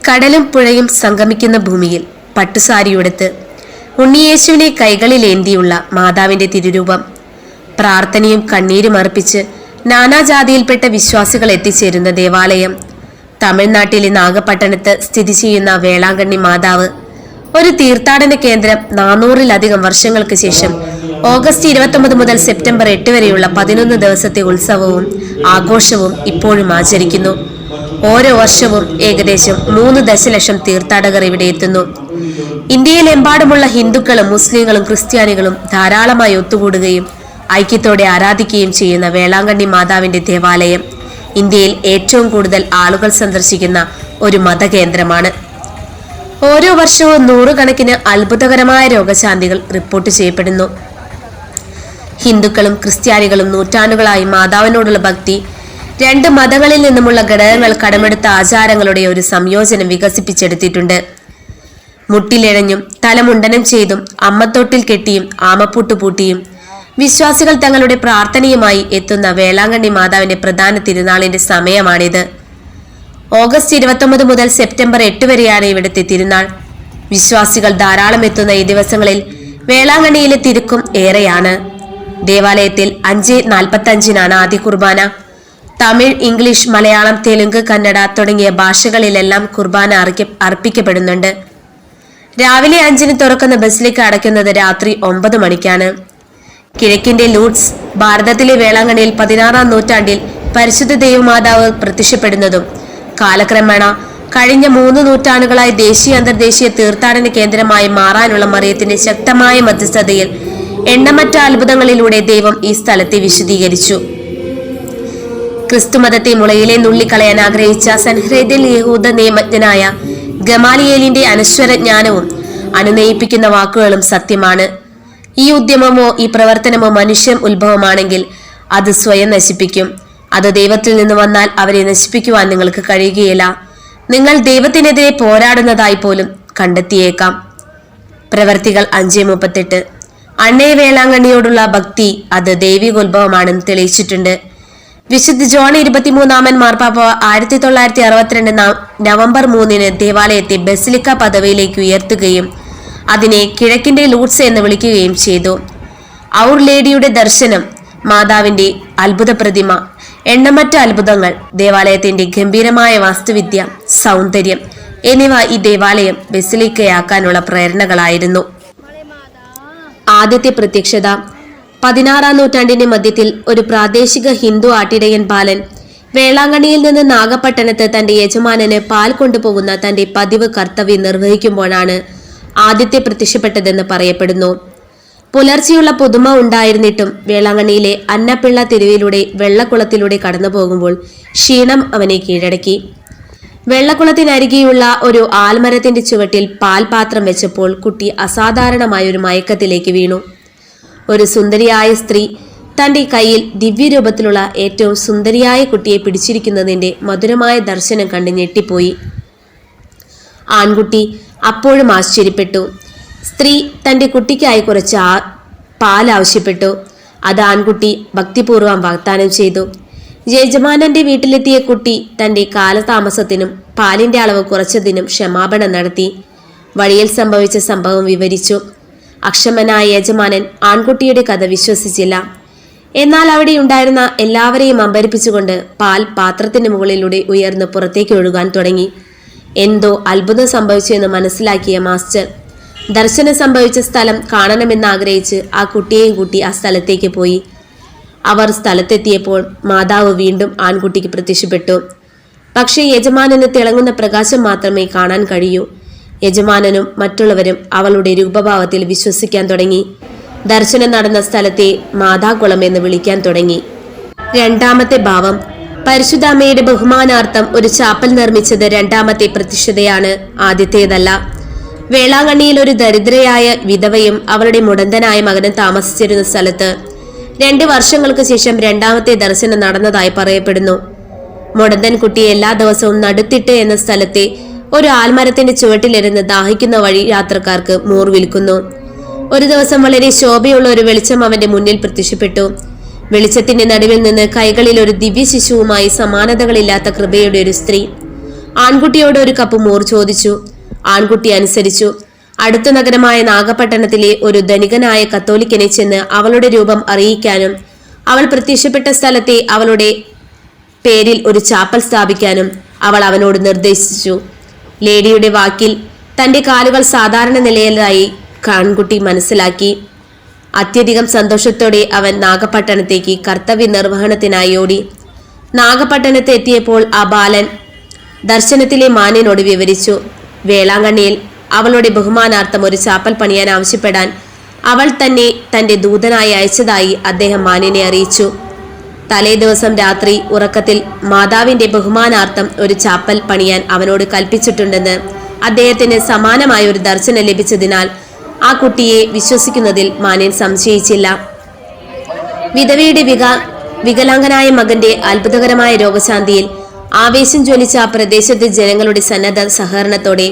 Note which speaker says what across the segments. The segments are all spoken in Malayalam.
Speaker 1: കടലും പുഴയും സംഗമിക്കുന്ന ഭൂമിയിൽ പട്ടുസാരിയുടുത്ത് ഉണ്ണിയേശുവിനെ കൈകളിലേന്തിയുള്ള മാതാവിന്റെ തിരുരൂപം, പ്രാർത്ഥനയും കണ്ണീരും അർപ്പിച്ച് നാനാജാതിയിൽപ്പെട്ട വിശ്വാസികൾ എത്തിച്ചേരുന്ന ദേവാലയം, തമിഴ്നാട്ടിലെ നാഗപട്ടണത്ത് സ്ഥിതി ചെയ്യുന്ന വേളാങ്കണ്ണി മാതാവ്, ഒരു തീർത്ഥാടന കേന്ദ്രം 400-ലധികം വർഷങ്ങൾക്ക് ശേഷം ഓഗസ്റ്റ് 29 മുതൽ സെപ്റ്റംബർ 8 വരെയുള്ള 11 ദിവസത്തെ ഉത്സവവും ആഘോഷവും ഇപ്പോഴും ആചരിക്കുന്നു. ഓരോ വർഷവും ഏകദേശം 3 ദശലക്ഷം തീർത്ഥാടകർ ഇവിടെ എത്തുന്നു. ഇന്ത്യയിലെമ്പാടുമുള്ള ഹിന്ദുക്കളും മുസ്ലിങ്ങളും ക്രിസ്ത്യാനികളും ധാരാളമായി ഒത്തുകൂടുകയും ഐക്യത്തോടെ ആരാധിക്കുകയും ചെയ്യുന്ന വേളാങ്കണ്ണി മാതാവിന്റെ ദേവാലയം ഇന്ത്യയിൽ ഏറ്റവും കൂടുതൽ ആളുകൾ സന്ദർശിക്കുന്ന ഒരു മതകേന്ദ്രമാണ്. ഓരോ വർഷവും 100 കണക്കിന് അത്ഭുതകരമായ രോഗശാന്തികൾ റിപ്പോർട്ട് ചെയ്യപ്പെടുന്നു. ഹിന്ദുക്കളും ക്രിസ്ത്യാനികളും നൂറ്റാണ്ടുകളായി മാതാവിനോടുള്ള ഭക്തി, 2 മതങ്ങളിൽ നിന്നുമുള്ള ഘടകങ്ങൾ കടമെടുത്ത ആചാരങ്ങളുടെ ഒരു സംയോജനം വികസിപ്പിച്ചെടുത്തിട്ടുണ്ട്. മുട്ടിലിഴഞ്ഞും തലമുണ്ടനം ചെയ്തും അമ്മത്തൊട്ടിൽ കെട്ടിയും ആമപ്പൂട്ട് പൂട്ടിയും വിശ്വാസികൾ തങ്ങളുടെ പ്രാർത്ഥനയുമായി എത്തുന്ന വേളാങ്കണ്ണി മാതാവിന്റെ പ്രധാന തിരുനാളിന്റെ സമയമാണിത്. ഓഗസ്റ്റ് 29 മുതൽ സെപ്റ്റംബർ 8 വരെയാണ് ഇവിടുത്തെ തിരുനാൾ. വിശ്വാസികൾ ധാരാളം എത്തുന്ന ഈ ദിവസങ്ങളിൽ വേളാങ്കണ്ണിയിലെ തിരക്കും ഏറെയാണ്. ദേവാലയത്തിൽ 5:45 ആദ്യ കുർബാന. തമിഴ്, ഇംഗ്ലീഷ്, മലയാളം, തെലുങ്ക്, കന്നഡ തുടങ്ങിയ ഭാഷകളിലെല്ലാം കുർബാന അർപ്പിക്കപ്പെടുന്നുണ്ട്. രാവിലെ 5 തുറക്കുന്ന ബസിലിക്ക അടയ്ക്കുന്നത് രാത്രി 9 മണിക്കാണ്. കിഴക്കിന്റെ ലൂട്സ്, ഭാരതത്തിലെ വേളാങ്കണ്ണിയിൽ 16-ാം നൂറ്റാണ്ടിൽ പരിശുദ്ധ ദൈവമാതാവ് പ്രത്യക്ഷപ്പെടുന്നതും കാലക്രമേണ കഴിഞ്ഞ 3 നൂറ്റാണ്ടുകളായി ദേശീയ അന്തർദേശീയ തീർത്ഥാടന കേന്ദ്രമായി മാറാനുള്ള മറിയത്തിന്റെ ശക്തമായ മധ്യസ്ഥതയിൽ എണ്ണമറ്റ അത്ഭുതങ്ങളിലൂടെ ദൈവം ഈ സ്ഥലത്തെ വിശദീകരിച്ചു. ക്രിസ്തുമതത്തെ മുളയിലെ നുള്ളിക്കളയാൻ ആഗ്രഹിച്ച സൻഹെദ്രിൻ യഹൂദ നിയമജ്ഞനായ ഗമാലിയേലിന്റെ അനശ്വര ജ്ഞാനവും അനുനയിപ്പിക്കുന്ന വാക്കുകളും സത്യമാണ്. ഈ ഉദ്യമമോ ഈ പ്രവർത്തനമോ മനുഷ്യ ഉത്ഭവമാണെങ്കിൽ അത് സ്വയം നശിപ്പിക്കും. അത് ദൈവത്തിൽ നിന്ന് വന്നാൽ അവരെ നശിപ്പിക്കുവാൻ നിങ്ങൾക്ക് കഴിയുകയില്ല. നിങ്ങൾ ദൈവത്തിനെതിരെ പോരാടുന്നതായി പോലും കണ്ടെത്തിയേക്കാം. പ്രവർത്തികൾ 5:38. അണ്ണേ വേളാങ്കണ്ണിയോടുള്ള ഭക്തി അത് ദൈവികോത്ഭവമാണെന്ന് തെളിയിച്ചിട്ടുണ്ട്. വിശുദ്ധ ജോൺ 23-ാമൻ മാർപ്പാപ്പ 1962 നവംബർ 3 ദേവാലയത്തെ ബസിലിക്ക പദവിയിലേക്ക് ഉയർത്തുകയും അതിനെ കിഴക്കിന്റെ ലൂട്സ് എന്ന് വിളിക്കുകയും ചെയ്തു. ഔർ ലേഡിയുടെ ദർശനം, മാതാവിന്റെ അത്ഭുത പ്രതിമ, എണ്ണമറ്റ അത്ഭുതങ്ങൾ, ദേവാലയത്തിന്റെ ഗംഭീരമായ വാസ്തുവിദ്യ, സൗന്ദര്യം എന്നിവ ഈ ദേവാലയം ബസിലിക്കയാക്കാനുള്ള പ്രേരണകളായിരുന്നു. ആദ്യത്തെ പ്രത്യക്ഷത 16-ാം നൂറ്റാണ്ടിന്റെ മധ്യത്തിൽ ഒരു പ്രാദേശിക ഹിന്ദു ആട്ടിടയൻ ബാലൻ വേളാങ്കണ്ണിയിൽ നിന്ന് നാഗപട്ടണത്ത് തന്റെ യജമാനന് പാൽ കൊണ്ടുപോകുന്ന തന്റെ പതിവ് കർത്തവ്യം നിർവഹിക്കുമ്പോഴാണ് ആദ്യത്തെ പ്രത്യക്ഷപ്പെട്ടതെന്ന് പറയപ്പെടുന്നു. പുലർച്ചെയുള്ള പുതുമ ഉണ്ടായിരുന്നിട്ടും വേളാങ്കണ്ണിയിലെ അന്നപ്പിള്ള തെരുവിലൂടെ വെള്ളക്കുളത്തിലൂടെ കടന്നു പോകുമ്പോൾ ക്ഷീണം അവനെ കീഴടക്കി. വെള്ളക്കുളത്തിനരികെയുള്ള ഒരു ആൽമരത്തിന്റെ ചുവട്ടിൽ പാൽപാത്രം വെച്ചപ്പോൾ കുട്ടി അസാധാരണമായ ഒരു മയക്കത്തിലേക്ക് വീണു. ഒരു സുന്ദരിയായ സ്ത്രീ തന്റെ കയ്യിൽ ദിവ്യരൂപത്തിലുള്ള ഏറ്റവും സുന്ദരിയായ കുട്ടിയെ പിടിച്ചിരിക്കുന്നതിന്റെ മധുരമായ ദർശനം കണ്ട് ഞെട്ടിപ്പോയി. ആൺകുട്ടി അപ്പോഴും ആശ്ചര്യപ്പെട്ടു. സ്ത്രീ തന്റെ കുട്ടിക്കായി കുറച്ച് പാൽ ആവശ്യപ്പെട്ടു. അത് ആൺകുട്ടി ഭക്തിപൂർവ്വം വാഗ്ദാനം ചെയ്തു. യജമാനന്റെ വീട്ടിലെത്തിയ കുട്ടി തന്റെ കാലതാമസത്തിനും പാലിന്റെ അളവ് കുറച്ചതിനും ക്ഷമാപണം നടത്തി. വഴിയിൽ സംഭവിച്ച സംഭവം വിവരിച്ചു. അക്ഷമനായ യജമാനൻ ആൺകുട്ടിയുടെ കഥ വിശ്വസിച്ചില്ല. എന്നാൽ അവിടെ ഉണ്ടായിരുന്ന എല്ലാവരെയും അമ്പരിപ്പിച്ചുകൊണ്ട് പാൽ പാത്രത്തിന് മുകളിലൂടെ ഉയർന്ന് പുറത്തേക്ക് ഒഴുകാൻ തുടങ്ങി. എന്തോ അത്ഭുതം സംഭവിച്ചു എന്ന് മനസ്സിലാക്കിയ മാസ്റ്റർ ദർശനം സംഭവിച്ച സ്ഥലം കാണണമെന്നാഗ്രഹിച്ച് ആ കുട്ടിയെയും കൂട്ടി ആ സ്ഥലത്തേക്ക് പോയി. അവർ സ്ഥലത്തെത്തിയപ്പോൾ മാതാവ് വീണ്ടും ആൺകുട്ടിക്ക് പ്രത്യക്ഷപ്പെട്ടു. പക്ഷേ യജമാനന് തിളങ്ങുന്ന പ്രകാശം മാത്രമേ കാണാൻ കഴിയൂ. യജമാനനും മറ്റുള്ളവരും അവളുടെ രൂപഭാവത്തിൽ വിശ്വസിക്കാൻ തുടങ്ങി. ദർശനം നടന്ന സ്ഥലത്തെ മാതാകുളം എന്ന് വിളിക്കാൻ തുടങ്ങി. രണ്ടാമത്തെ ഭാവം, പരിശുദ്ധാമ്മയുടെ ബഹുമാനാർത്ഥം ഒരു ചാപ്പൽ നിർമ്മിച്ചത് രണ്ടാമത്തെ പ്രത്യക്ഷതയാണ്, ആദ്യത്തേതല്ല. വേളാങ്കണ്ണിയിൽ ഒരു ദരിദ്രയായ വിധവയും അവളുടെ മുടന്തനായ മകനും താമസിച്ചിരുന്ന സ്ഥലത്ത് 2 വർഷങ്ങൾക്ക് ശേഷം രണ്ടാമത്തെ ദർശനം നടന്നതായി പറയപ്പെടുന്നു. മുടന്തൻ കുട്ടി എല്ലാ ദിവസവും നടുത്തിട്ട് എന്ന സ്ഥലത്തെ ഒരു ആൽമരത്തിന്റെ ചുവട്ടിലിരുന്ന് ദാഹിക്കുന്ന വഴി യാത്രക്കാർക്ക് മോർ വിൽക്കുന്നു. ഒരു ദിവസം വളരെ ശോഭയുള്ള ഒരു വെളിച്ചം അവന്റെ മുന്നിൽ പ്രത്യക്ഷപ്പെട്ടു. വെളിച്ചത്തിന്റെ നടുവിൽ നിന്ന് കൈകളിൽ ഒരു ദിവ്യ ശിശുവുമായി സമാനതകളില്ലാത്ത കൃപയുടെ ഒരു സ്ത്രീ. ആൺകുട്ടിയോട് ഒരു കപ്പ് മോർ ചോദിച്ചു. ആൺകുട്ടി അനുസരിച്ചു. അടുത്ത നഗരമായ നാഗപട്ടണത്തിലെ ഒരു ധനികനായ കത്തോലിക്കനെ ചെന്ന് അവളുടെ രൂപം അറിയിക്കാനും അവൾ പ്രത്യക്ഷപ്പെട്ട സ്ഥലത്തെ അവളുടെ പേരിൽ ഒരു ചാപ്പൽ സ്ഥാപിക്കാനും അവൾ അവനോട് നിർദ്ദേശിച്ചു. ലേഡിയുടെ വാക്കിൽ തന്റെ കാലുകൾ സാധാരണ നിലയിലായി ആൺകുട്ടി മനസ്സിലാക്കി. അത്യധികം സന്തോഷത്തോടെ അവൻ നാഗപട്ടണത്തേക്ക് കർത്തവ്യ നിർവഹണത്തിനായി ഓടി. നാഗപട്ടണത്ത് എത്തിയപ്പോൾ ആ ബാലൻ ദർശനത്തിലെ മാന്യനോട് വിവരിച്ചു. വേളാങ്കണ്ണിയിൽ അവളുടെ ബഹുമാനാർത്ഥം ഒരു ചാപ്പൽ പണിയാൻ ആവശ്യപ്പെടാൻ അവൾ തന്നെ തന്റെ ദൂതനായി അയച്ചതായി അദ്ദേഹം മാന്യനെ അറിയിച്ചു. തലേ ദിവസം രാത്രി ഉറക്കത്തിൽ മാതാവിന്റെ ബഹുമാനാർത്ഥം ഒരു ചാപ്പൽ പണിയാൻ അവനോട് കൽപ്പിച്ചിട്ടുണ്ടെന്ന് അദ്ദേഹത്തിന് സമാനമായ ഒരു ദർശനം ലഭിച്ചതിനാൽ ആ കുട്ടിയെ വിശ്വസിക്കുന്നതിൽ മാന്യൻ സംശയിച്ചില്ല. വിധവയുടെ വികലാംഗനായ മകന്റെ അത്ഭുതകരമായ രോഗശാന്തിയിൽ ആവേശം ജ്വലിച്ച ആ പ്രദേശത്തെ ജനങ്ങളുടെ സന്നദ്ധ സഹകരണത്തോടെ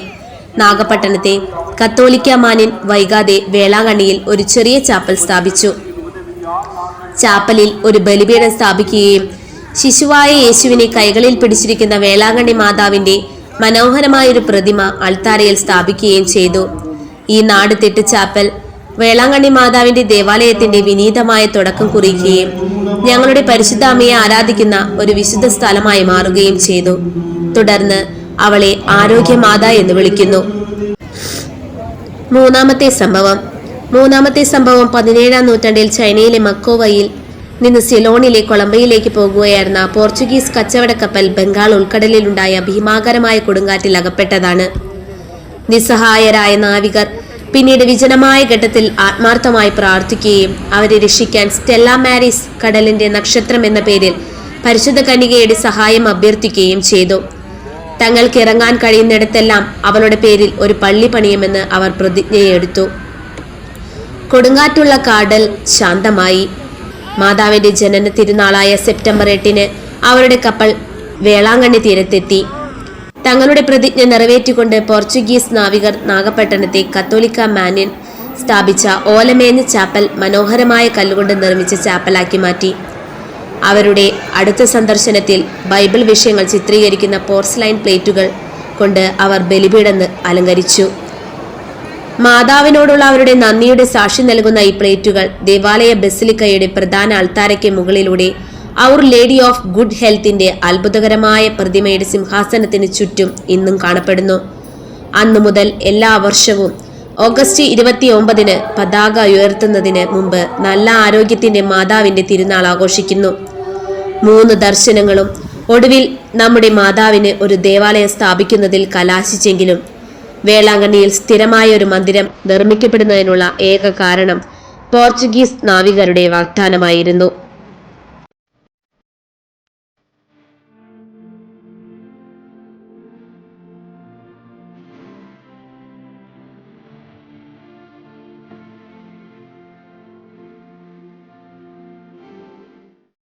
Speaker 1: നാഗപട്ടണത്തെ കത്തോലിക്ക മാന്യൻ വൈകാതെ വേളാങ്കണ്ണിയിൽ ഒരു ചെറിയ ചാപ്പൽ സ്ഥാപിച്ചു. ചാപ്പലിൽ ഒരു ബലിപീഠം സ്ഥാപിക്കുകയും ശിശുവായ യേശുവിനെ കൈകളിൽ പിടിച്ചിരിക്കുന്ന വേളാങ്കണ്ണി മാതാവിന്റെ മനോഹരമായൊരു പ്രതിമ അൾത്താരയിൽ സ്ഥാപിക്കുകയും ചെയ്തു. ഈ നാട് തെറ്റ് ചാപ്പൽ വേളാങ്കണ്ണി മാതാവിന്റെ ദേവാലയത്തിന്റെ വിനീതമായ തുടക്കം കുറിക്കുകയും ഞങ്ങളുടെ പരിശുദ്ധ അമ്മയെ ആരാധിക്കുന്ന ഒരു വിശുദ്ധ സ്ഥലമായി മാറുകയും ചെയ്തു. തുടർന്ന് അവളെ ആരോഗ്യമാത എന്ന് വിളിക്കുന്നു. മൂന്നാമത്തെ സംഭവം 17-ാം നൂറ്റാണ്ടിൽ ചൈനയിലെ മക്കോവയിൽ നിന്ന് സിലോണിലെ കൊളംബയിലേക്ക് പോകുകയായിരുന്ന പോർച്ചുഗീസ് കച്ചവട കപ്പൽ ബംഗാൾ ഉൾക്കടലിലുണ്ടായ ഭീമാകരമായ കൊടുങ്കാറ്റിൽ അകപ്പെട്ടതാണ്. നിസ്സഹായരായ നാവികർ പിന്നീട് വിജനമായ ഘട്ടത്തിൽ ആത്മാർത്ഥമായി പ്രാർത്ഥിക്കുകയും അവരെ രക്ഷിക്കാൻ സ്റ്റെല്ല മാരിസ് കടലിന്റെ നക്ഷത്രം എന്ന പേരിൽ പരിശുദ്ധ കന്യകയുടെ സഹായം അഭ്യർത്ഥിക്കുകയും ചെയ്തു. തങ്ങൾക്ക് ഇറങ്ങാൻ കഴിയുന്നിടത്തെല്ലാം അവളുടെ പേരിൽ ഒരു പള്ളി പണിയുമെന്ന് അവർ പ്രതിജ്ഞയെടുത്തു. കൊടുങ്കാറ്റുള്ള കടൽ ശാന്തമായി. മാതാവിന്റെ ജനന തിരുനാളായ സെപ്റ്റംബർ 8-ന് അവരുടെ കപ്പൽ വേളാങ്കണ്ണി തീരത്തെത്തി. തങ്ങളുടെ പ്രതിജ്ഞ നിറവേറ്റിക്കൊണ്ട് പോർച്ചുഗീസ് നാവികർ നാഗപട്ടണത്തെ കത്തോലിക്ക മാന്യൻ സ്ഥാപിച്ച ഓലമേഞ്ഞ ചാപ്പൽ മനോഹരമായ കല്ലുകൊണ്ട് നിർമ്മിച്ച ചാപ്പലാക്കി മാറ്റി. അവരുടെ അടുത്ത സന്ദർശനത്തിൽ ബൈബിൾ വിഷയങ്ങൾ ചിത്രീകരിക്കുന്ന പോർസലൈൻ പ്ലേറ്റുകൾ കൊണ്ട് അവർ ബലിപീഠം അലങ്കരിച്ചു. മാതാവിനോടുള്ള അവരുടെ നന്ദിയുടെ സാക്ഷി നൽകുന്ന ഈ പ്ലേറ്റുകൾ ദേവാലയ ബസിലിക്കയുടെ പ്രധാന അൾത്താരയ്ക്ക് മുകളിലൂടെ ഔർ ലേഡി ഓഫ് ഗുഡ് ഹെൽത്തിന്റെ അത്ഭുതകരമായ പ്രതിമയുടെ സിംഹാസനത്തിന് ചുറ്റും ഇന്നും കാണപ്പെടുന്നു. അന്നു മുതൽ എല്ലാ വർഷവും ഓഗസ്റ്റ് 29-ന് പതാക ഉയർത്തുന്നതിന് മുമ്പ് നല്ല ആരോഗ്യത്തിന്റെ മാതാവിന്റെ തിരുനാൾ ആഘോഷിക്കുന്നു. 3 ദർശനങ്ങളും ഒടുവിൽ നമ്മുടെ മാതാവിന് ഒരു ദേവാലയം സ്ഥാപിക്കുന്നതിൽ കലാശിച്ചെങ്കിലും വേളാങ്കണ്ണിയിൽ സ്ഥിരമായ ഒരു മന്ദിരം നിർമ്മിക്കപ്പെടുന്നതിനുള്ള ഏക കാരണം പോർച്ചുഗീസ് നാവികരുടെ വാഗ്ദാനമായിരുന്നു.